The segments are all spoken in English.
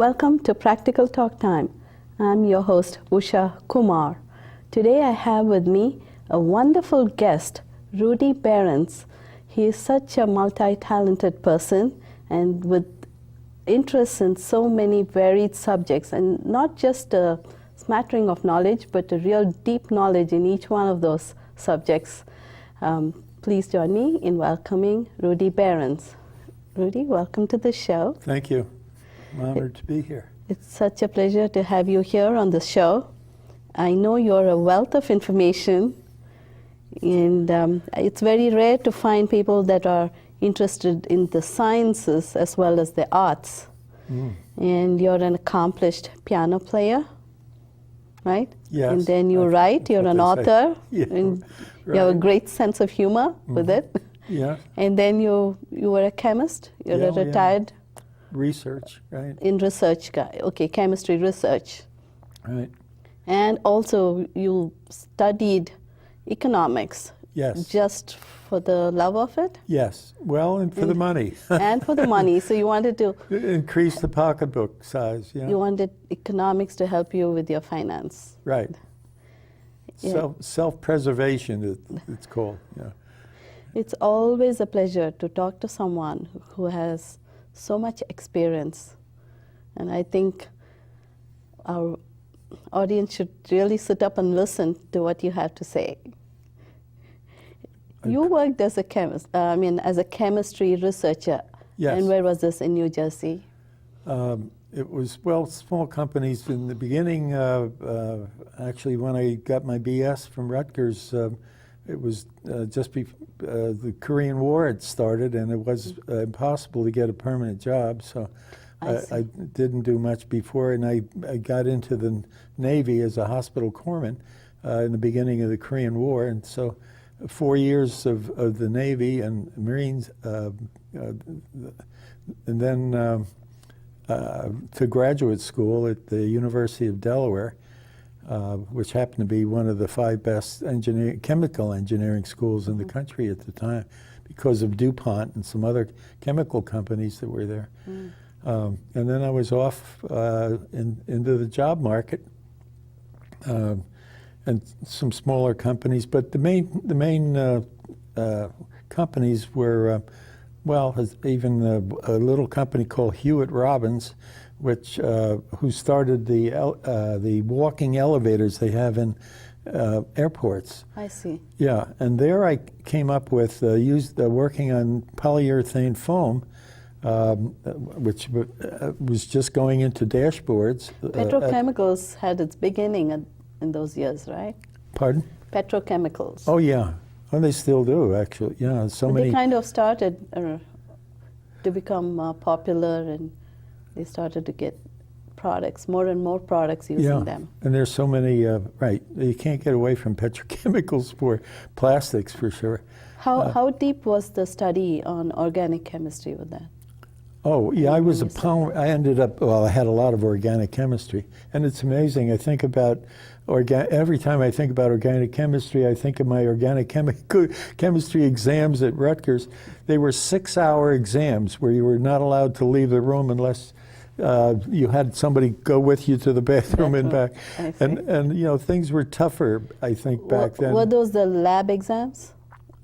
Welcome to Practical Talk Time. I'm your host, Usha Kumar. Today I have with me a wonderful guest, Rudy Behrens. He is such a multi-talented person and with interests in so many varied subjects, and not just a smattering of knowledge, but a real deep knowledge in each one of those subjects. Please join me in welcoming Rudy Behrens. Rudy, welcome to the show. Thank you. I'm honored to be here. It's such a pleasure to have you here on the show. I know you're a wealth of information, and it's very rare to find people that are interested in the sciences as well as the arts. And you're an accomplished piano player, right? Yes. And then you write, you're an author, Yeah, and right. you have a great sense of humor with it. Yeah. And then you were a chemist, you're Yeah, a retired Research, right? in research guy, okay, chemistry research. Right. And also you studied economics. Yes. Just for the love of it? Yes. Well, and for the money. And for the money. So you wanted to, Increase the pocketbook size, yeah. you wanted economics to help you with your finance. Right. Yeah. Self-preservation, it's called, yeah. It's always a pleasure to talk to someone who has so much experience. And I think our audience should really sit up and listen to what you have to say. You worked as a chemist, as a chemistry researcher. Yes. And where was this, in New Jersey? It was, well, small companies in the beginning. Actually, when I got my BS from Rutgers, it was just before the Korean War had started, and it was impossible to get a permanent job. So I didn't do much before, and I got into the Navy as a hospital corpsman in the beginning of the Korean War. And so 4 years of the Navy and Marines, and then to graduate school at the University of Delaware, which happened to be one of the 5 best chemical engineering schools in the country at the time, because of DuPont and some other chemical companies that were there. And then I was off into the job market, and some smaller companies. But the main companies were, even a little company called Hewitt Robbins, which who started the walking elevators they have in airports. I see. Yeah, and there I came up with working on polyurethane foam, which was just going into dashboards. Petrochemicals had its beginning in those years, right? Pardon? Petrochemicals. Oh yeah, and they still do actually. Yeah, But they kind of started to become popular, and they started to get products, more and more products using them. And there's so many, right, you can't get away from petrochemicals for plastics for sure. How deep was the study on organic chemistry with that? Oh, yeah, I was a polymer. I ended up, I had a lot of organic chemistry. And it's amazing, I think about, every time I think about organic chemistry, I think of my organic chemistry exams at Rutgers. They were 6-hour exams where you were not allowed to leave the room unless you had somebody go with you to the bathroom and back. And things were tougher, I think, back then. Were those the lab exams?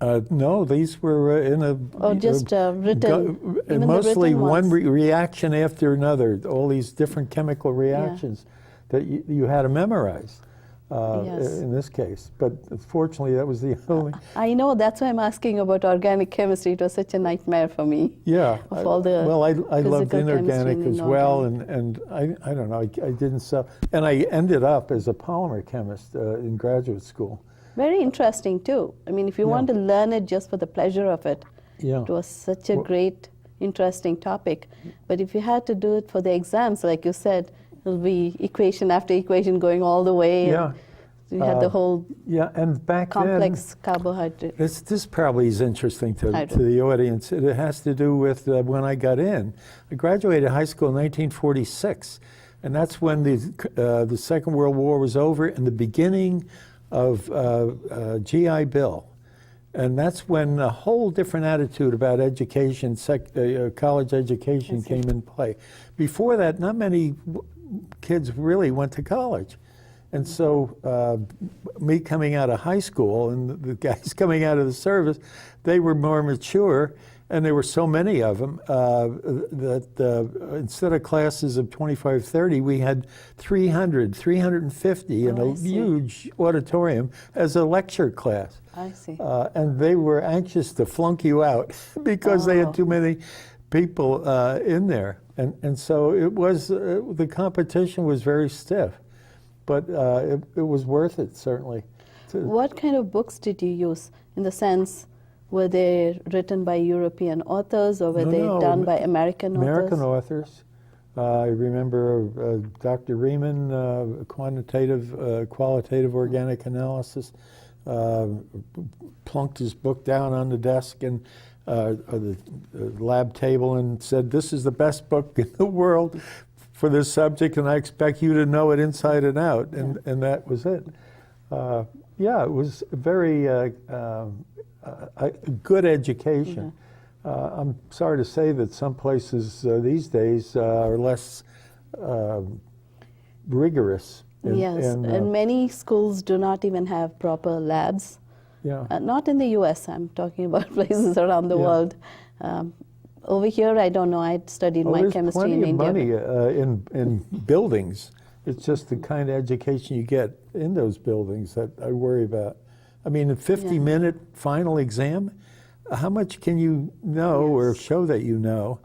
No, these were in a... Or just written? Mostly one reaction after another, all these different chemical reactions that you had to memorize in this case. But fortunately, that was the only... I know, that's why I'm asking about organic chemistry. It was such a nightmare for me. Yeah. Of all the I loved inorganic as well, and I don't know, I didn't sell. And I ended up as a polymer chemist in graduate school. Very interesting too. I mean, if you want to learn it just for the pleasure of it, it was such a great, interesting topic. But if you had to do it for the exams, like you said, it'll be equation after equation going all the way. Yeah. You had the whole and back complex carbohydrate. This probably is interesting to the audience. It has to do with when I got in. I graduated high school in 1946, and that's when the Second World War was over and the beginning of GI Bill. And that's when a whole different attitude about education, college education came in play. Before that, not many kids really went to college. And so me coming out of high school and the guys coming out of the service, they were more mature, and there were so many of them that instead of classes of 25, 30, we had 300, 350 in a huge auditorium as a lecture class. I see. And they were anxious to flunk you out because they had too many people in there. And so it was, the competition was very stiff, but it was worth it, certainly. What kind of books did you use? In the sense, were they written by European authors, or were they done by American authors? American authors. I remember Dr. Riemann, qualitative organic analysis, plunked his book down on the desk and the lab table and said, "This is the best book in the world for this subject, and I expect you to know it inside and out." And that was it. Yeah, it was very a good education. I'm sorry to say that some places these days are less rigorous. And many schools do not even have proper labs. Not in the U.S., I'm talking about places around the world. Over here, I don't know. I studied my chemistry in India. There's plenty of money in buildings. It's just the kind of education you get in those buildings that I worry about. I mean, a 50-minute final exam, how much can you know or show that you know?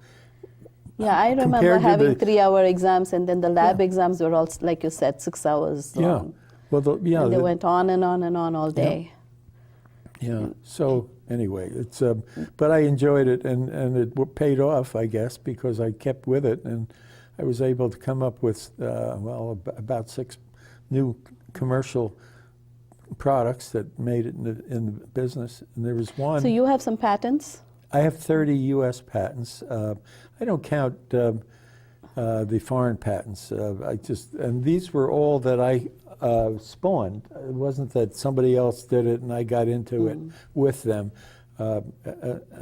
Yeah, I remember having 3-hour exams, and then the lab exams were all, like you said, 6 hours long. Well, and they went on and on and on all day. So anyway, it's but I enjoyed it, and it paid off, I guess, because I kept with it, and I was able to come up with about 6 new commercial products that made it in the business, and there was one. So you have some patents? I have 30 U.S. patents. I don't count the foreign patents. And these were all that I spawned. It wasn't that somebody else did it and I got into it with them.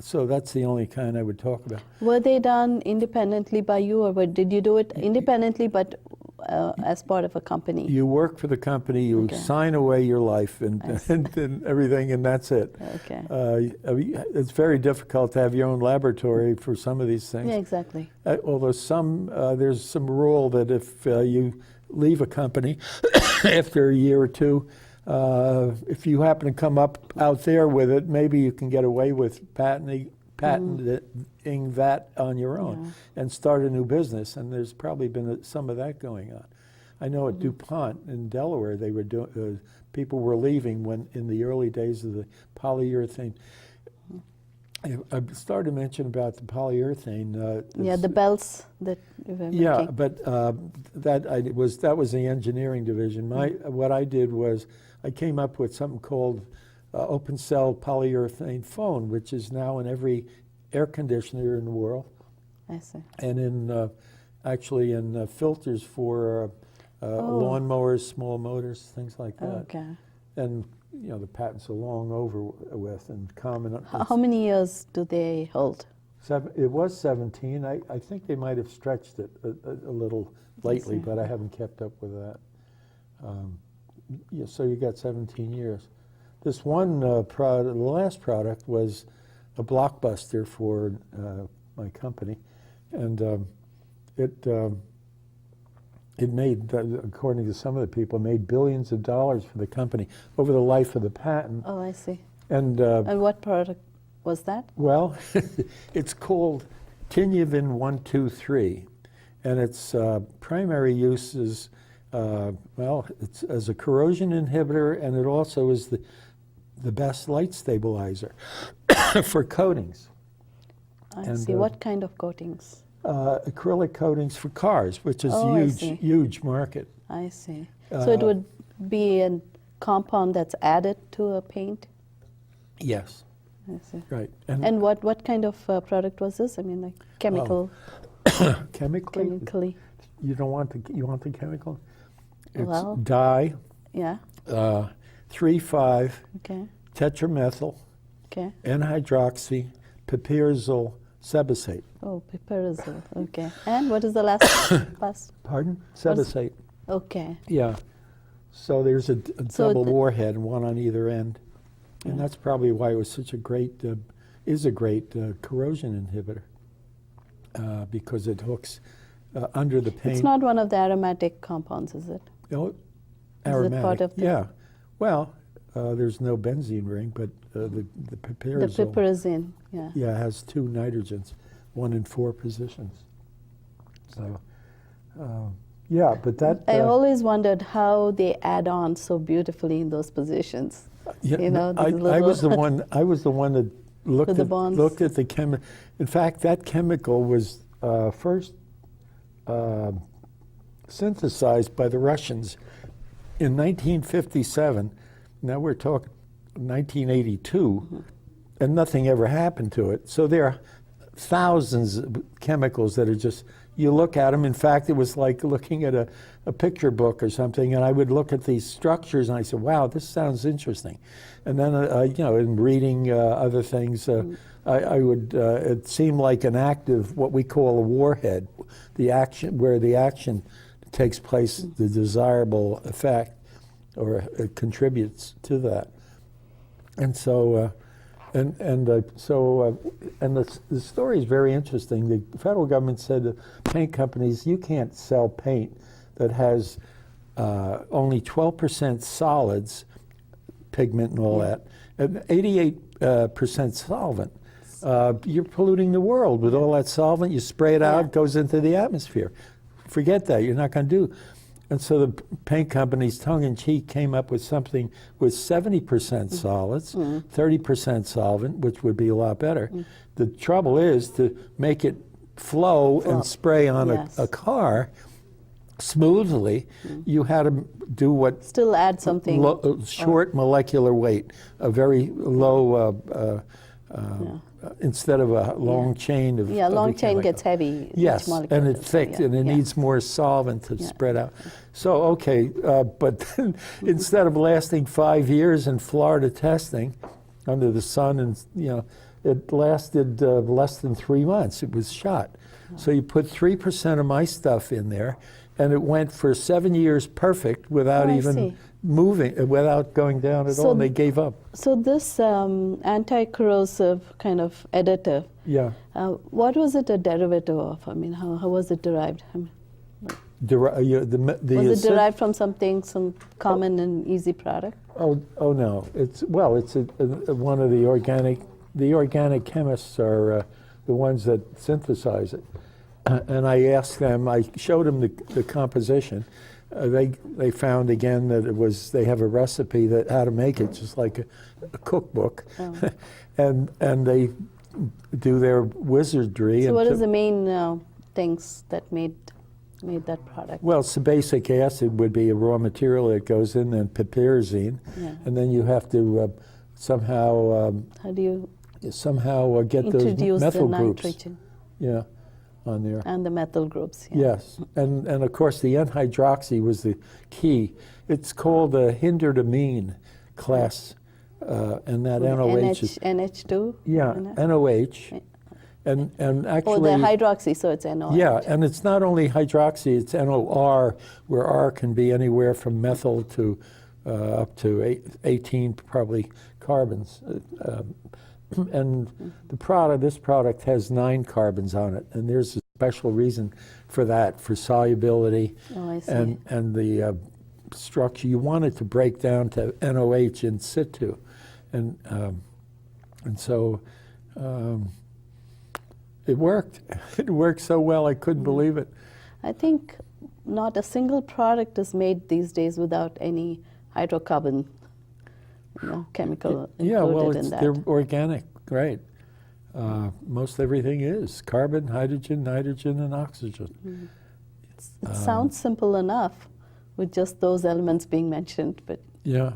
So that's the only kind I would talk about. Were they done independently by you, or did you do it independently but as part of a company? You work for the company, you sign away your life and everything, and that's it. It's very difficult to have your own laboratory for some of these things. Yeah, exactly. Although there's some rule that if you leave a company after a year or two, if you happen to come up out there with it, maybe you can get away with patenting that on your own and start a new business. And there's probably been some of that going on. I know at DuPont in Delaware, they were doing. People were leaving when in the early days of the polyurethane. I started to mention about the polyurethane. The belts that you were making. But that was the engineering division. What I did was I came up with something called open cell polyurethane foam, which is now in every air conditioner in the world. I see. And actually in filters for lawnmowers, small motors, things like that. Okay. And the patents are long over with and common. How many years do they hold? It was 17. I think they might have stretched it a little lately, but I haven't kept up with that. So you got 17 years. This one the last product was a blockbuster for my company, and it made, according to some of the people, made billions of dollars for the company over the life of the patent. Oh, I see. And what product was that? Well, it's called Tinyavin 123, and its primary use is, it's as a corrosion inhibitor, and it also is the best light stabilizer for coatings. I see. What kind of coatings? Acrylic coatings for cars, which is a huge market. I see. So it would be a compound that's added to a paint? Yes. I see. Right. And what kind of product was this? I mean, like chemical? Chemically? You want the chemical? It's dye. Yeah. 3,5 okay. tetramethyl Okay. N-hydroxy piperazole sebacate. Oh, piperazole. Okay. And what is the last pass? Pardon? Sebacate. Okay. Yeah. So there's a So double the- warhead, one on either end. And Yeah. that's probably why it was such a great, is a great corrosion inhibitor, because it hooks under the paint. It's not one of the aromatic compounds, is it? Oh, Is it part of the- Yeah. Well, there's no benzene ring, but the The piperazole, piperazine. Yeah. yeah, has 2 nitrogens, 1 in 4 positions. So, yeah, but that... I always wondered how they add on so beautifully in those positions. Yeah, You know, I these was the little- one. I was the one that looked With the at bonds. looked at the chemical. In fact, that chemical was first synthesized by the Russians in 1957. Now we're talking 1982, and nothing ever happened to it. So there are thousands of chemicals that are just. You look at them. In fact, it was like looking at a picture book or something, and I would look at these structures, and I said, "Wow, this sounds interesting." And then, you know, in reading other things, I would. It seemed like an active, what we call a warhead, the action where the action takes place, the desirable effect, or it contributes to that. And so. And the story is very interesting. The federal government said to paint companies, you can't sell paint that has only 12% solids, pigment and all that, and 88% solvent. You're polluting the world with all that solvent. You spray it out, it goes into the atmosphere. Forget that. You're not going to do. And so the paint companies, tongue-in-cheek, came up with something with 70% solids, 30% solvent, which would be a lot better. The trouble is to make it flow and spray on a car smoothly, you had to do what... Still add something. Short molecular weight, a very low... instead of a long chain of... Yeah, of long the chain chemical. gets heavy. Yes, each molecule and it's does, thick, yeah, and it yeah. needs more solvent to spread out. So, okay, but then instead of lasting 5 years in Florida testing under the sun, and you know, it lasted less than 3 months. It was shot. So you put 3% of my stuff in there, and it went for 7 years perfect without Oh, I even see. moving, without going down at all. And they gave up. So this anti-corrosive kind of additive, Yeah. what was it a derivative of? I mean, how was it derived? I mean, was it derived from something, some common and easy product? Oh no! It's one of the organic. The organic chemists are the ones that synthesize it, and I asked them. I showed them the composition. They found again that it was. They have a recipe that how to make it, just like a cookbook, and they do their wizardry. So what is the main things that made that product? Well, sebacic acid would be a raw material that goes in, and piperazine, and then you have to somehow How do you get those introduce the methyl groups, nitrogen on there. and the methyl groups? Yeah. Yes, and of course the N-hydroxy was the key. It's called a hindered amine class, and that NOH is NH2? NOH, and actually. Oh, the hydroxy, so it's NOH. Yeah, and it's not only hydroxy, it's NOR, where R can be anywhere from methyl to up to 18 probably carbons. And this product has 9 carbons on it, and there's a special reason for that, for solubility. Oh, I see. And the structure. You want it to break down to NOH in situ, and so. It worked. It worked so well, I couldn't believe it. I think not a single product is made these days without any hydrocarbon chemical included in that. They're organic, right? Most everything is carbon, hydrogen, nitrogen, and oxygen. It sounds simple enough with just those elements being mentioned, but Yeah.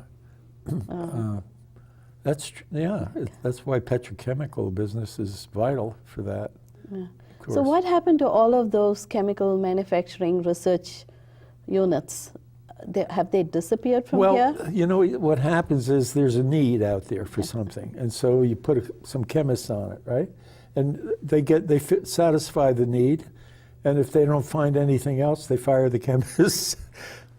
That's why petrochemical business is vital for that. yeah. Of course. So what happened to all of those chemical manufacturing research units? have they disappeared from Well, here? you know, what happens is there's a need out there for something, and so you put some chemists on it, right? And they satisfy the need, and if they don't find anything else, they fire the chemists.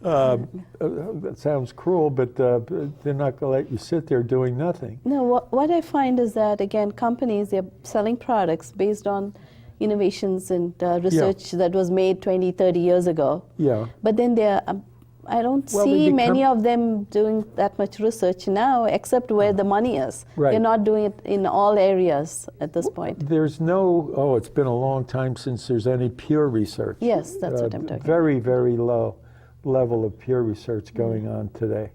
That sounds cruel, but they're not going to let you sit there doing nothing. No, what I find is that, again, companies, they're selling products based on innovations and research that was made 20, 30 years ago. Yeah. But then I don't see many of them doing that much research now, except where the money is. Right. They're not doing it in all areas at this point. There's it's been a long time since there's any pure research. Yes, that's what I'm talking about. Very, very low level of pure research going on today.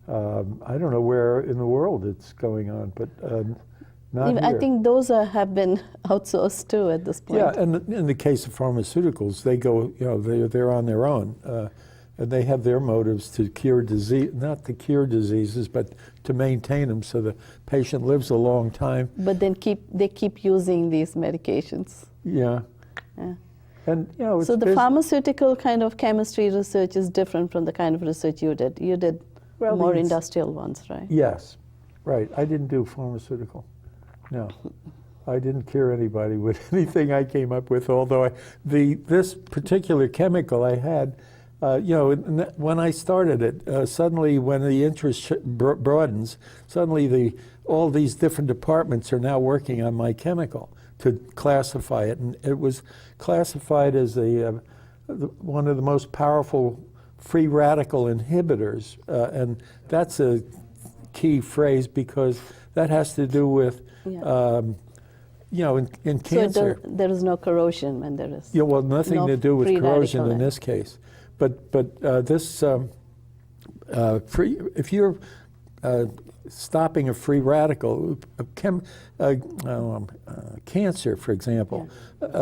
I don't know where in the world it's going on, but not here. I think those have been outsourced too at this point. Yeah, and in the case of pharmaceuticals, they go, they're on their own. And they have their motives to cure disease, not to cure diseases, but to maintain them so the patient lives a long time. But then they keep using these medications. Yeah. And so the pharmaceutical kind of chemistry research is different from the kind of research you did. You did more industrial ones, right? Yes, right. I didn't do pharmaceutical. No, I didn't cure anybody with anything I came up with. Although this particular chemical I had. When I started it, suddenly when the interest broadens, suddenly all these different departments are now working on my chemical to classify it. And it was classified as one of the most powerful free radical inhibitors. And that's a key phrase because that has to do with, in cancer. So there is no corrosion when there is. Yeah, well, nothing to do with corrosion in this case. But this if you're stopping a free radical, cancer, for example,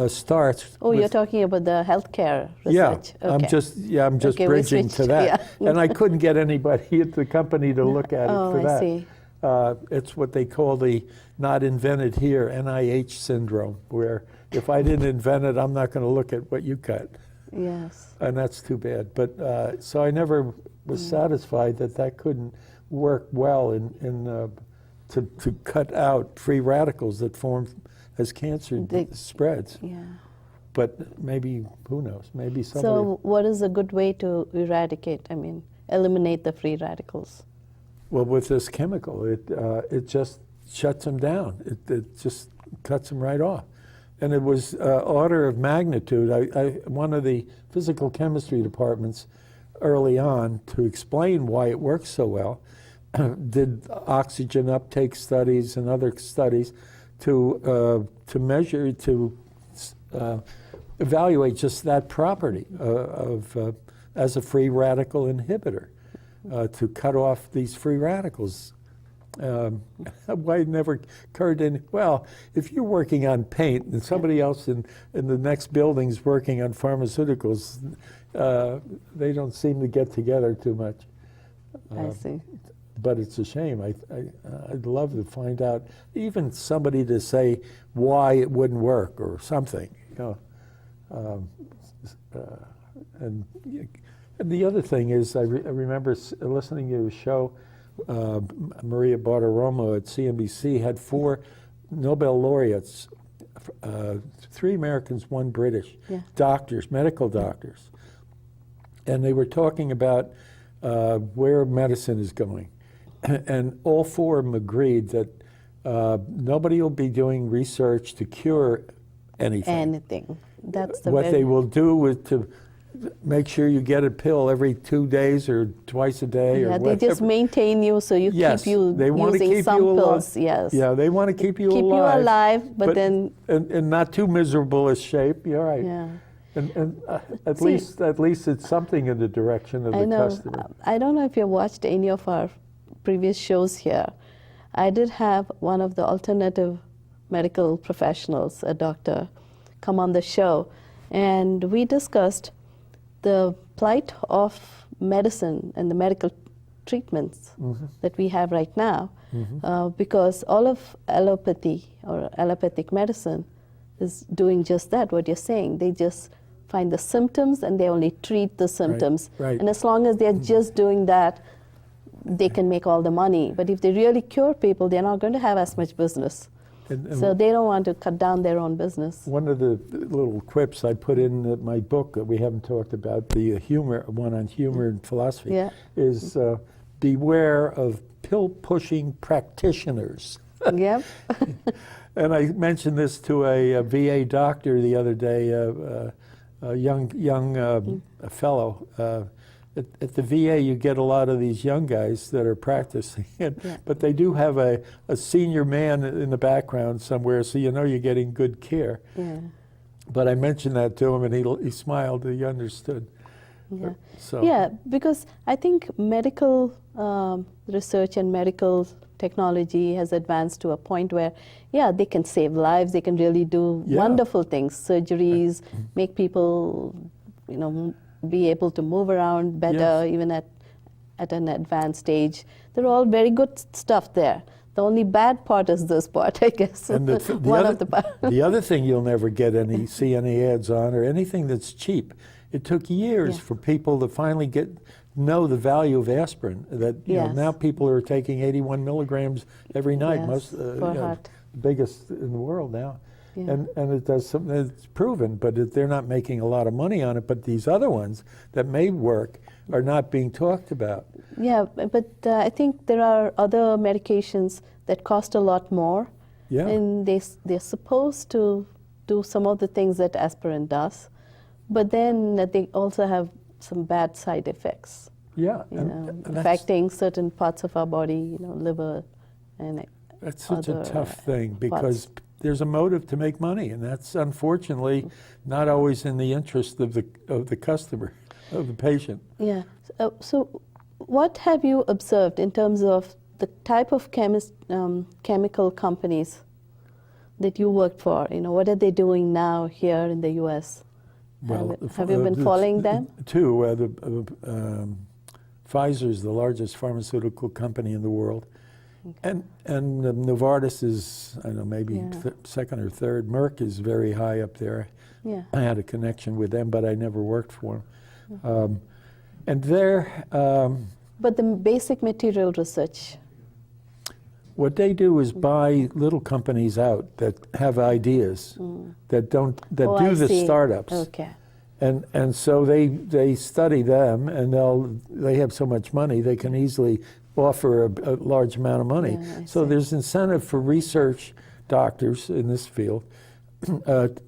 starts. Oh, you're talking about the healthcare research. Yeah, okay. I'm just bridging to that, and I couldn't get anybody at the company to look at it for that. I see. It's what they call the not invented here (NIH) syndrome, where if I didn't invent it, I'm not going to look at what you cut. Yes. And that's too bad. But so I never was satisfied that couldn't work well to cut out free radicals that form as cancer spreads. Yeah. But maybe, who knows, maybe somebody... So what is a good way to eliminate the free radicals? Well, with this chemical, it just shuts them down. It just cuts them right off. And it was order of magnitude. One of the physical chemistry departments early on, to explain why it works so well, did oxygen uptake studies and other studies to measure, to evaluate just that property as a free radical inhibitor, to cut off these free radicals. Why it never occurred in, well, if you're working on paint and somebody else in the next building's working on pharmaceuticals, they don't seem to get together too much. I see. But it's a shame. I'd love to find out, even somebody to say why it wouldn't work or something. And the other thing is, I remember listening to a show. Maria Bartiromo at CNBC had 4 Nobel laureates, 3 Americans, 1 British, doctors, medical doctors. And they were talking about where medicine is going. And all 4 of them agreed that nobody will be doing research to cure anything. That's the what they will do is to make sure you get a pill every 2 days or twice a day or whatever. They just maintain you so you keep you they want using to keep some you pills. alive. Yes. Yeah, they want to keep you alive. Keep you alive, but then in not too miserable a shape. You're right. Yeah. And at least it's something in the direction of the customer. I don't know if you watched any of our previous shows here. I did have one of the alternative medical professionals, a doctor, come on the show, and we discussed the plight of medicine and the medical treatments that we have right now, because all of allopathy or allopathic medicine is doing just that, what you're saying. They just find the symptoms and they only treat the symptoms. right. And as long as they're just doing that, they can make all the money. But if they really cure people, they're not going to have as much business. And So they don't want to cut down their own business. one of the little quips I put in my book that we haven't talked about, the humor one on humor and philosophy, Yeah. is beware of pill-pushing practitioners. Yep. And I mentioned this to a VA doctor the other day, a young fellow. At the VA, you get a lot of these young guys that are practicing, but they do have a senior man in the background somewhere, so you know you're getting good care. Yeah. But I mentioned that to him, and he smiled. He understood. Yeah. So Yeah, because I think medical research and medical technology has advanced to a point where, yeah, they can save lives. They can really do wonderful things, surgeries, make people, be able to move around better, even at an advanced stage. They're all very good stuff there. The only bad part is this part, I guess. And the other thing you'll never see any ads on, or anything that's cheap. It took years for people to finally know the value of aspirin. That now people are taking 81 milligrams every night. Yes, for heart. The biggest in the world now. Yeah. And it does something. It's proven, but they're not making a lot of money on it. But these other ones that may work are not being talked about. Yeah, but I think there are other medications that cost a lot more. Yeah. And they're supposed to do some of the things that aspirin does, but then they also have some bad side effects. Yeah. Affecting certain parts of our body, liver and that's such a other tough thing, because parts. there's a motive to make money, and that's unfortunately not always in the interest of the customer, of the patient. Yeah. So what have you observed in terms of the type of chemical companies that you worked for? What are they doing now here in the U.S.? Well, have you been following them? Pfizer's the largest pharmaceutical company in the world. Okay. And Novartis is, I don't know, maybe second or third. Merck is very high up there. Yeah. I had a connection with them, but I never worked for them. And they're... but the basic material research. What they do is buy little companies out that have ideas that do the startups. Okay. And so they study them, and they have so much money they can easily offer a large amount of money. Yeah, so there's incentive for research doctors in this field,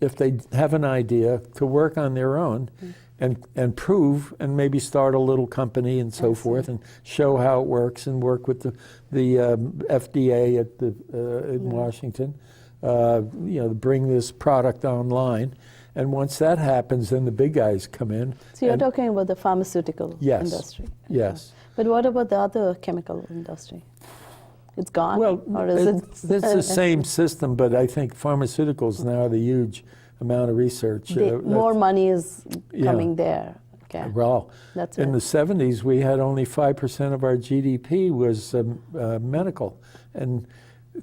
if they have an idea, to work on their own and prove, and maybe start a little company and so forth, and show how it works, and work with the FDA in Washington, bring this product online. And once that happens, then the big guys come in. So you're talking about the pharmaceutical industry? Yes. But what about the other chemical industry? It's gone? Well, or is it's the same system, but I think pharmaceuticals now are the huge amount of research. More money is coming there. Okay. Well, that's in the 70s, we had only 5% of our GDP was medical. And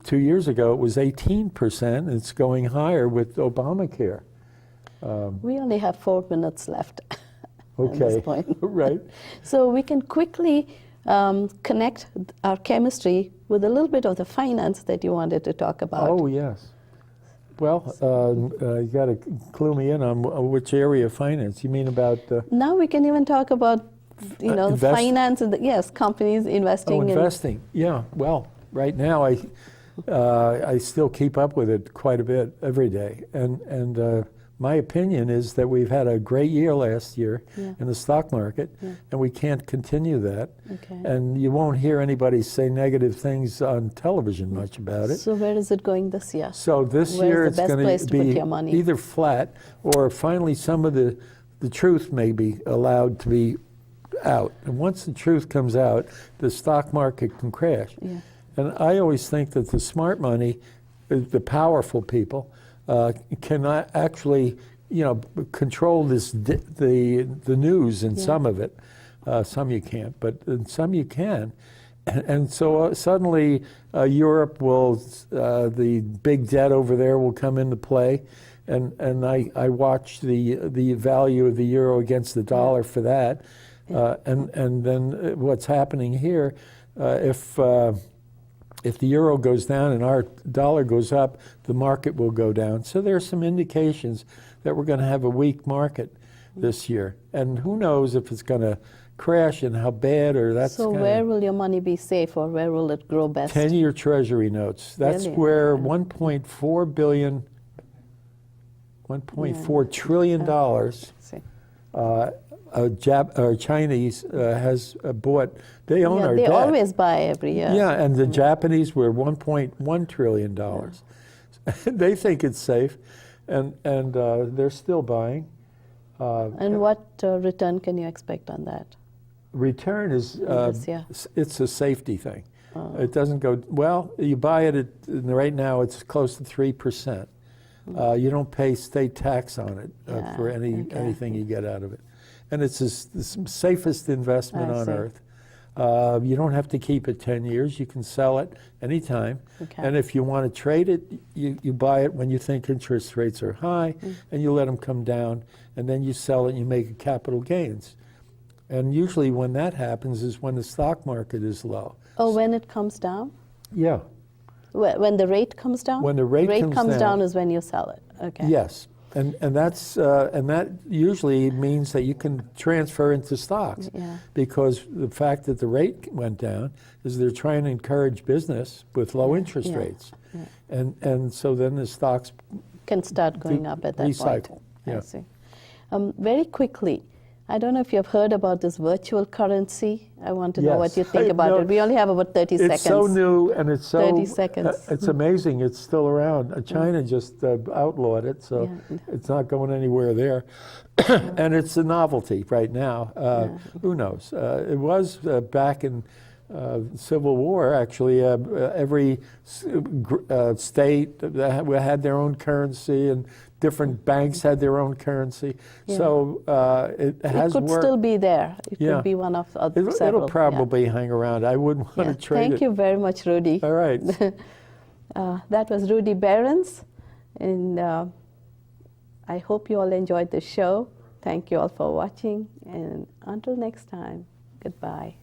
2 years ago, it was 18%. It's going higher with Obamacare. We only have 4 minutes left at this point. Right. So we can quickly connect our chemistry with a little bit of the finance that you wanted to talk about. Oh, yes. Well, you got to clue me in on which area of finance. You mean about... Now we can even talk about, finance, and companies investing. Oh, investing. Yeah. Well, right now I still keep up with it quite a bit every day. And my opinion is that we've had a great year last year in the stock market, and we can't continue that. Okay. And you won't hear anybody say negative things on television much about it. So where is it going this year? So this year it's going to be either flat, or finally some of the truth may be allowed to be out. And once the truth comes out, the stock market can crash. Yeah. And I always think that the smart money, the powerful people, cannot actually, control the news in some of it. Some you can't, but in some you can. And so suddenly Europe will, the big debt over there will come into play, and I watch the value of the euro against the dollar for that, and then what's happening here, if the euro goes down and our dollar goes up, the market will go down. So there are some indications that we're going to have a weak market this year, and who knows if it's going to crash and how bad, or that's So where will your money be safe, or where will it grow best? 10-year Treasury notes. That's Really? where $1.4 trillion dollars See. Chinese has bought. They own our They debt. always buy every year. Yeah, and the Japanese were $1.1 trillion dollars. They think it's safe, and they're still buying. And what return can you expect on that? Return is Yes, yeah. it's a safety thing. It doesn't go well. You buy it at right now. It's close to 3%. You don't pay state tax on it for anything you get out of it, and it's the safest investment on earth. You don't have to keep it 10 years. You can sell it anytime. Okay. And if you want to trade it, you buy it when you think interest rates are high, and you let them come down, and then you sell it and you make capital gains. And usually when that happens is when the stock market is low. Oh, when it comes down? Yeah. When the rate comes down? When the rate comes down is when you sell it. Okay. Yes. And that usually means that you can transfer into stocks, because the fact that the rate went down is they're trying to encourage business with low interest rates, and so then the stocks can start going up at that recycle. point. Yeah. I see. Very quickly, I don't know if you've heard about this virtual currency. I want to know what you think about it. We only have about 30 seconds. It's so new, and it's so 30 seconds. It's amazing. It's still around. China just outlawed it, so it's not going anywhere there. And it's a novelty right now. Who knows? It was back in Civil War, actually. Every state had their own currency, and different banks had their own currency. So it has worked. It could still be there. It could be one of several. It'll probably hang around. I wouldn't want to trade it. Thank you very much, Rudy. All right. That was Rudy Behrens, and I hope you all enjoyed the show. Thank you all for watching, and until next time, goodbye.